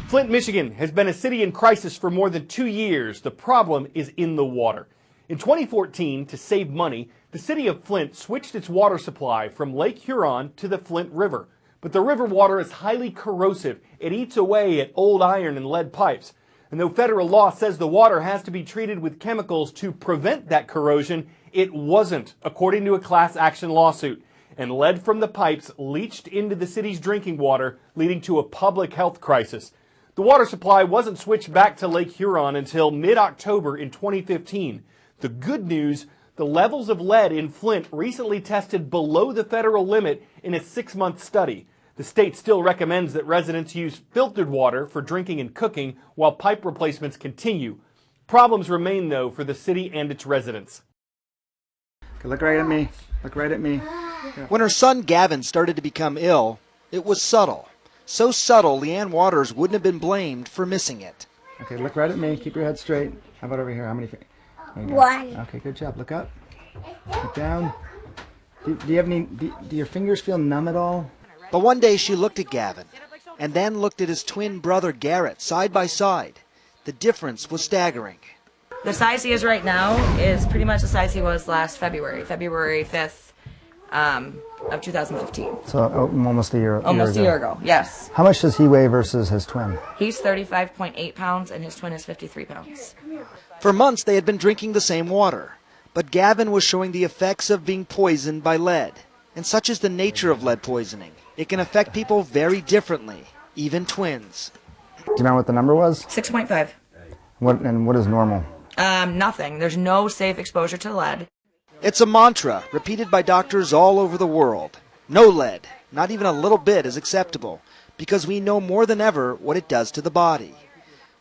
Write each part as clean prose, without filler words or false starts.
Flint, Michigan has been a city in crisis for more than 2 years. The problem is in the water. In 2014, to save money, the city of Flint switched its water supply from Lake Huron to the Flint River. But the river water is highly corrosive. It eats away at old iron and lead pipes. And though federal law says the water has to be treated with chemicals to prevent that corrosion, it wasn't, according to a class action lawsuit. And lead from the pipes leached into the city's drinking water, leading to a public health crisis. The water supply wasn't switched back to Lake Huron until mid-October in 2015. The good news, the levels of lead in Flint recently tested below the federal limit in a 6-month study. The state still recommends that residents use filtered water for drinking and cooking while pipe replacements continue. Problems remain, though, for the city and its residents. Okay, look right at me. Look right at me. Yeah. When her son Gavin started to become ill, it was subtle. So subtle, Leanne Waters wouldn't have been blamed for missing it. Okay, look right at me. Keep your head straight. How about over here? How many fingers? One. Okay, good job. Look up. Look down. Do you have any? Do your fingers feel numb at all? But one day she looked at Gavin, and then looked at his twin brother Garrett side by side. The difference was staggering. The size he is right now is pretty much the size he was last February 5th of 2015. So almost a year ago. Almost a year ago, yes. How much does he weigh versus his twin? He's 35.8 pounds and his twin is 53 pounds. For months they had been drinking the same water, but Gavin was showing the effects of being poisoned by lead. And such is the nature of lead poisoning. It can affect people very differently, even twins. Do you remember what the number was? 6.5. What is normal? Nothing. There's no safe exposure to lead. It's a mantra repeated by doctors all over the world. No lead, not even a little bit, is acceptable, because we know more than ever what it does to the body.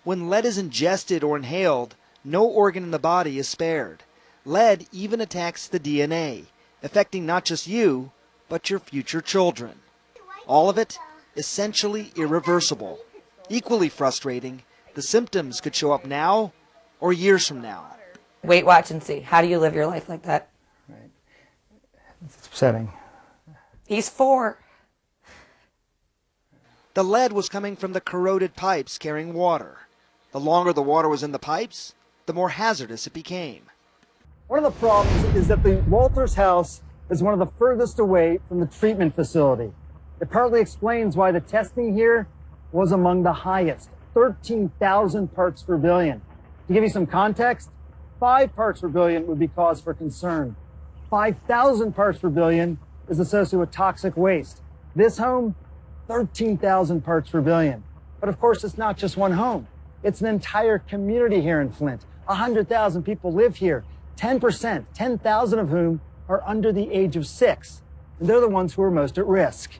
When lead is ingested or inhaled, no organ in the body is spared. Lead even attacks the DNA, affecting not just you, but your future children. All of it essentially irreversible. Equally frustrating, the symptoms could show up now or years from now. Wait, watch, and see. How do you live your life like that? Right. It's upsetting. He's 4. The lead was coming from the corroded pipes carrying water. The longer the water was in the pipes, the more hazardous it became. One of the problems is that the Walters house is one of the furthest away from the treatment facility. It partly explains why the testing here was among the highest, 13,000 parts per billion. To give you some context, 5 parts per billion would be cause for concern. 5,000 parts per billion is associated with toxic waste. This home, 13,000 parts per billion. But of course, it's not just one home. It's an entire community here in Flint. 100,000 people live here. 10%, 10,000 of whom are under the age of 6. And they're the ones who are most at risk.